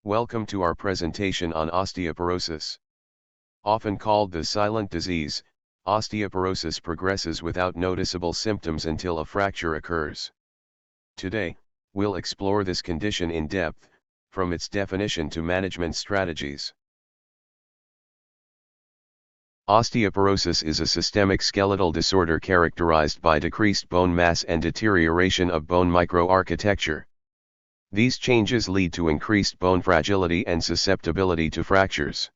Welcome to our presentation on osteoporosis. Often called the silent disease, osteoporosis progresses without noticeable symptoms until a fracture occurs. Today, we'll explore this condition in depth, from its definition to management strategies. Osteoporosis is a systemic skeletal disorder characterized by decreased bone mass and deterioration of bone microarchitecture. These changes lead to increased bone fragility and susceptibility to fractures.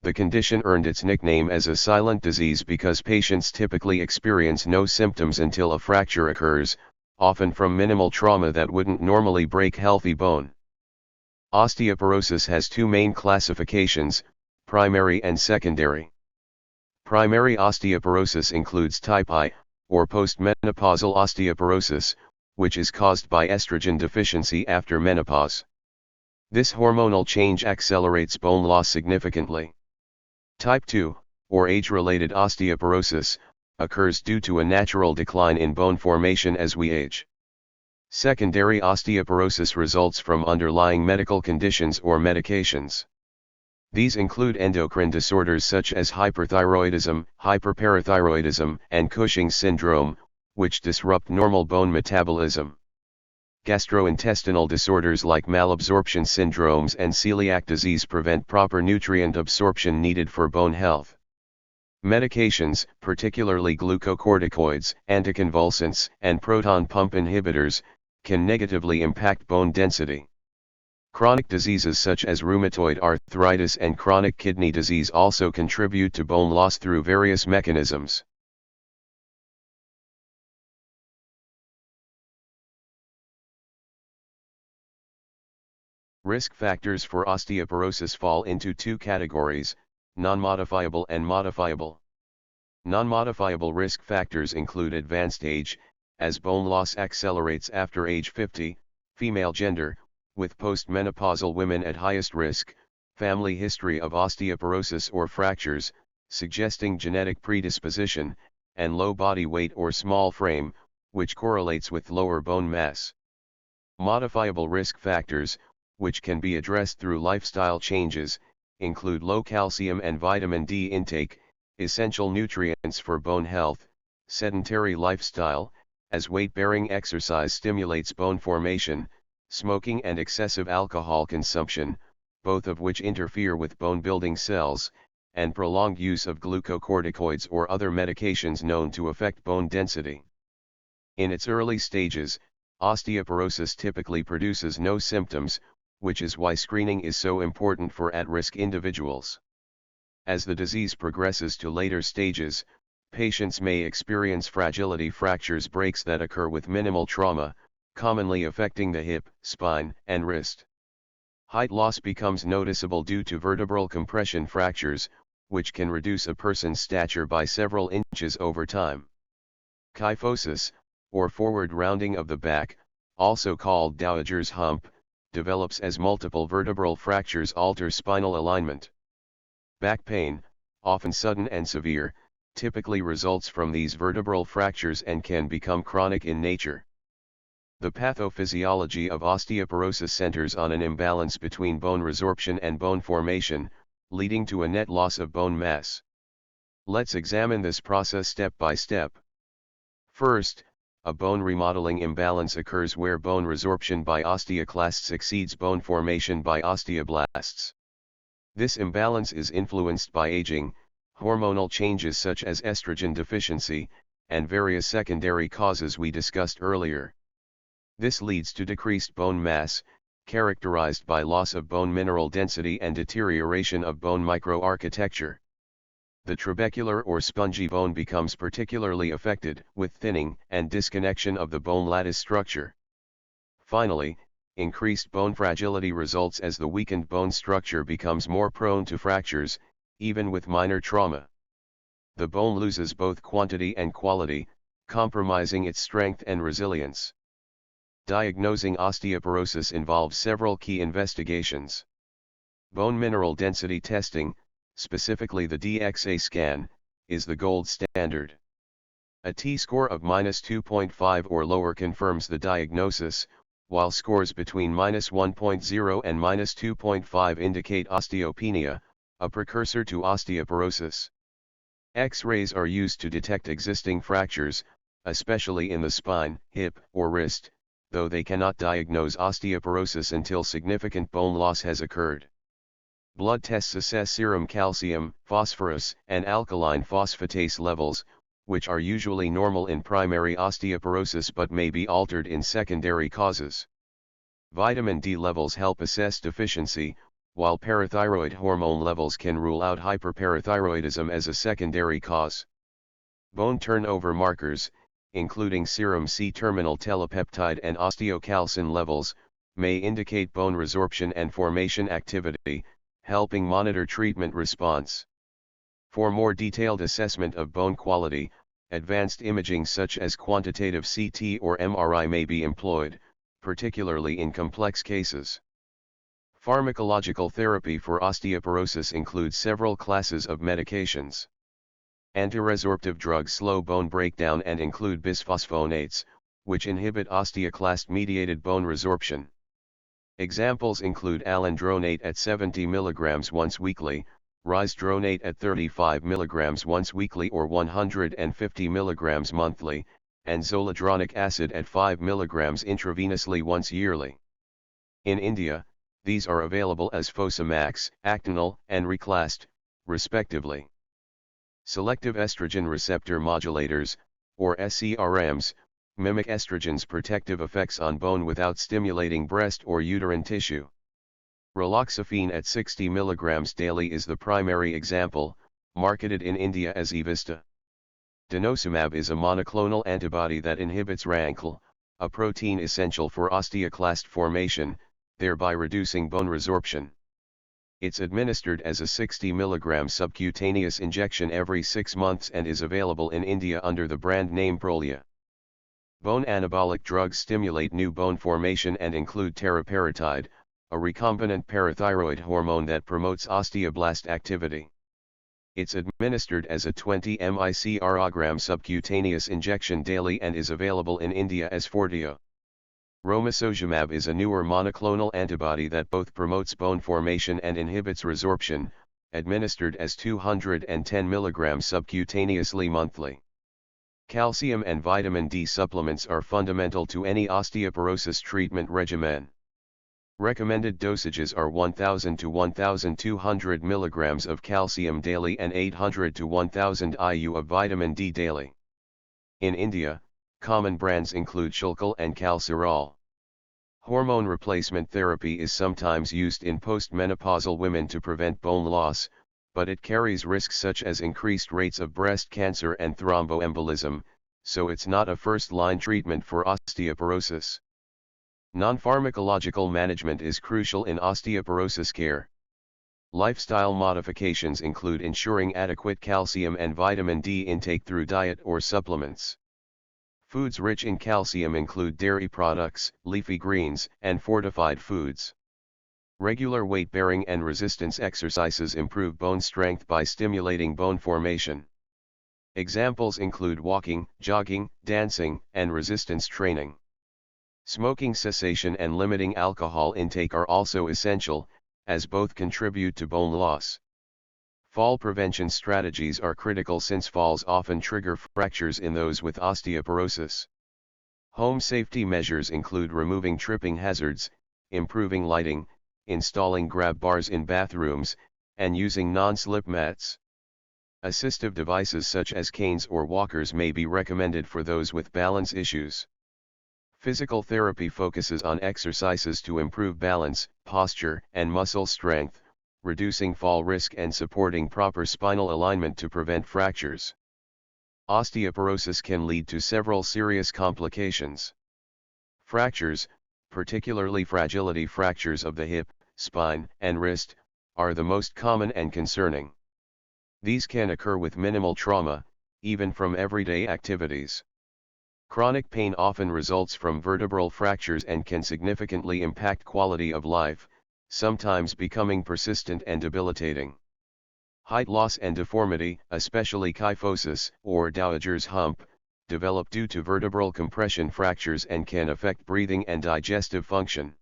The condition earned its nickname as a silent disease because patients typically experience no symptoms until a fracture occurs, often from minimal trauma that wouldn't normally break healthy bone. Osteoporosis has two main classifications, primary and secondary. Primary osteoporosis includes type I, or postmenopausal osteoporosis, which is caused by estrogen deficiency after menopause. This hormonal change accelerates bone loss significantly. Type 2, or age-related osteoporosis, occurs due to a natural decline in bone formation as we age. Secondary osteoporosis results from underlying medical conditions or medications. These include endocrine disorders such as hyperthyroidism, hyperparathyroidism, and Cushing's syndrome, which disrupt normal bone metabolism. Gastrointestinal disorders like malabsorption syndromes and celiac disease prevent proper nutrient absorption needed for bone health. Medications, particularly glucocorticoids, anticonvulsants, and proton pump inhibitors, can negatively impact bone density. Chronic diseases such as rheumatoid arthritis and chronic kidney disease also contribute to bone loss through various mechanisms. Risk factors for osteoporosis fall into two categories, non-modifiable and modifiable. Non-modifiable risk factors include advanced age, as bone loss accelerates after age 50, female gender, with postmenopausal women at highest risk, family history of osteoporosis or fractures, suggesting genetic predisposition, and low body weight or small frame, which correlates with lower bone mass. Modifiable risk factors, which can be addressed through lifestyle changes, include low calcium and vitamin D intake, essential nutrients for bone health, sedentary lifestyle, as weight-bearing exercise stimulates bone formation, smoking and excessive alcohol consumption, both of which interfere with bone-building cells, and prolonged use of glucocorticoids or other medications known to affect bone density. In its early stages, osteoporosis typically produces no symptoms, which is why screening is so important for at-risk individuals. As the disease progresses to later stages, patients may experience fragility fractures breaks that occur with minimal trauma, commonly affecting the hip, spine, and wrist. Height loss becomes noticeable due to vertebral compression fractures, which can reduce a person's stature by several inches over time. Kyphosis, or forward rounding of the back, also called dowager's hump, develops as multiple vertebral fractures alter spinal alignment. Back pain, often sudden and severe, typically results from these vertebral fractures and can become chronic in nature. The pathophysiology of osteoporosis centers on an imbalance between bone resorption and bone formation, leading to a net loss of bone mass. Let's examine this process step by step. First, a bone remodeling imbalance occurs where bone resorption by osteoclasts exceeds bone formation by osteoblasts. This imbalance is influenced by aging, hormonal changes such as estrogen deficiency, and various secondary causes we discussed earlier. This leads to decreased bone mass, characterized by loss of bone mineral density and deterioration of bone microarchitecture. The trabecular or spongy bone becomes particularly affected, with thinning and disconnection of the bone lattice structure. Finally, increased bone fragility results as the weakened bone structure becomes more prone to fractures, even with minor trauma. The bone loses both quantity and quality, compromising its strength and resilience. Diagnosing osteoporosis involves several key investigations. Bone mineral density testing, specifically the DXA scan, is the gold standard. A T-score of -2.5 or lower confirms the diagnosis, while scores between -1.0 and -2.5 indicate osteopenia, a precursor to osteoporosis. X-rays are used to detect existing fractures, especially in the spine, hip, or wrist, though they cannot diagnose osteoporosis until significant bone loss has occurred. Blood tests assess serum calcium, phosphorus, and alkaline phosphatase levels, which are usually normal in primary osteoporosis but may be altered in secondary causes. Vitamin D levels help assess deficiency, while parathyroid hormone levels can rule out hyperparathyroidism as a secondary cause. Bone turnover markers, including serum C-terminal telepeptide and osteocalcin levels, may indicate bone resorption and formation activity, helping monitor treatment response. For more detailed assessment of bone quality, advanced imaging such as quantitative CT or MRI may be employed, particularly in complex cases. Pharmacological therapy for osteoporosis includes several classes of medications. Antiresorptive drugs slow bone breakdown and include bisphosphonates, which inhibit osteoclast-mediated bone resorption. Examples include alendronate at 70 mg once weekly, risdronate at 35 mg once weekly or 150 mg monthly, and zoledronic acid at 5 mg intravenously once yearly. In India, these are available as Fosamax, Actonal, and Reclast, respectively. Selective estrogen receptor modulators, or SERMs, mimic estrogen's protective effects on bone without stimulating breast or uterine tissue. Raloxifene at 60 mg daily is the primary example, marketed in India as Evista. Denosumab is a monoclonal antibody that inhibits RANKL, a protein essential for osteoclast formation, thereby reducing bone resorption. It's administered as a 60 mg subcutaneous injection every 6 months and is available in India under the brand name Prolia. Bone anabolic drugs stimulate new bone formation and include teriparatide, a recombinant parathyroid hormone that promotes osteoblast activity. It's administered as a 20 microgram subcutaneous injection daily and is available in India as Forteo. Romosozumab is a newer monoclonal antibody that both promotes bone formation and inhibits resorption, administered as 210 mg subcutaneously monthly. Calcium and vitamin D supplements are fundamental to any osteoporosis treatment regimen. Recommended dosages are 1000 to 1200 mg of calcium daily and 800 to 1000 IU of vitamin D daily. In India, common brands include Shulkal and Calcirol. Hormone replacement therapy is sometimes used in postmenopausal women to prevent bone loss, but it carries risks such as increased rates of breast cancer and thromboembolism, so it's not a first-line treatment for osteoporosis. Non-pharmacological management is crucial in osteoporosis care. Lifestyle modifications include ensuring adequate calcium and vitamin D intake through diet or supplements. Foods rich in calcium include dairy products, leafy greens, and fortified foods. Regular weight-bearing and resistance exercises improve bone strength by stimulating bone formation. Examples include walking, jogging, dancing, and resistance training. Smoking cessation and limiting alcohol intake are also essential, as both contribute to bone loss. Fall prevention strategies are critical since falls often trigger fractures in those with osteoporosis. Home safety measures include removing tripping hazards, improving lighting, installing grab bars in bathrooms, and using non-slip mats. Assistive devices such as canes or walkers may be recommended for those with balance issues. Physical therapy focuses on exercises to improve balance, posture, and muscle strength, reducing fall risk and supporting proper spinal alignment to prevent fractures. Osteoporosis can lead to several serious complications. Fractures, particularly fragility fractures of the hip, spine, and wrist, are the most common and concerning. These can occur with minimal trauma, even from everyday activities. Chronic pain often results from vertebral fractures and can significantly impact quality of life, sometimes becoming persistent and debilitating. Height loss and deformity, especially kyphosis or dowager's hump, develop due to vertebral compression fractures and can affect breathing and digestive function.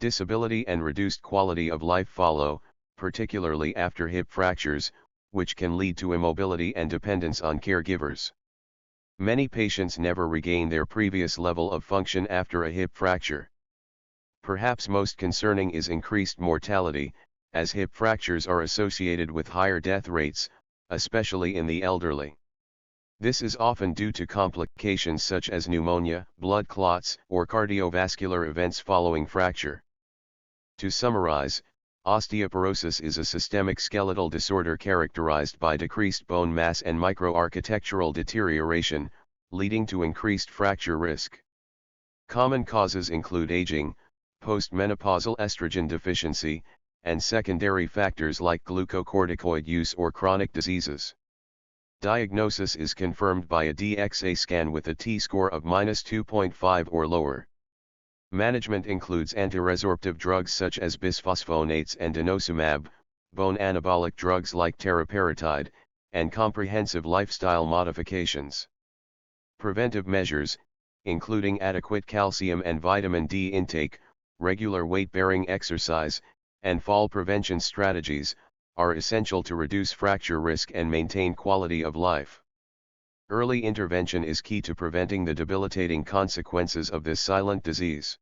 Disability and reduced quality of life follow, particularly after hip fractures, which can lead to immobility and dependence on caregivers. Many patients never regain their previous level of function after a hip fracture. Perhaps most concerning is increased mortality, as hip fractures are associated with higher death rates, especially in the elderly. This is often due to complications such as pneumonia, blood clots, or cardiovascular events following fracture. To summarize, osteoporosis is a systemic skeletal disorder characterized by decreased bone mass and microarchitectural deterioration, leading to increased fracture risk. Common causes include aging, postmenopausal estrogen deficiency, and secondary factors like glucocorticoid use or chronic diseases. Diagnosis is confirmed by a DXA scan with a T-score of -2.5 or lower. Management includes antiresorptive drugs such as bisphosphonates and denosumab, bone anabolic drugs like teriparatide, and comprehensive lifestyle modifications. Preventive measures, including adequate calcium and vitamin D intake, regular weight-bearing exercise, and fall prevention strategies, are essential to reduce fracture risk and maintain quality of life. Early intervention is key to preventing the debilitating consequences of this silent disease.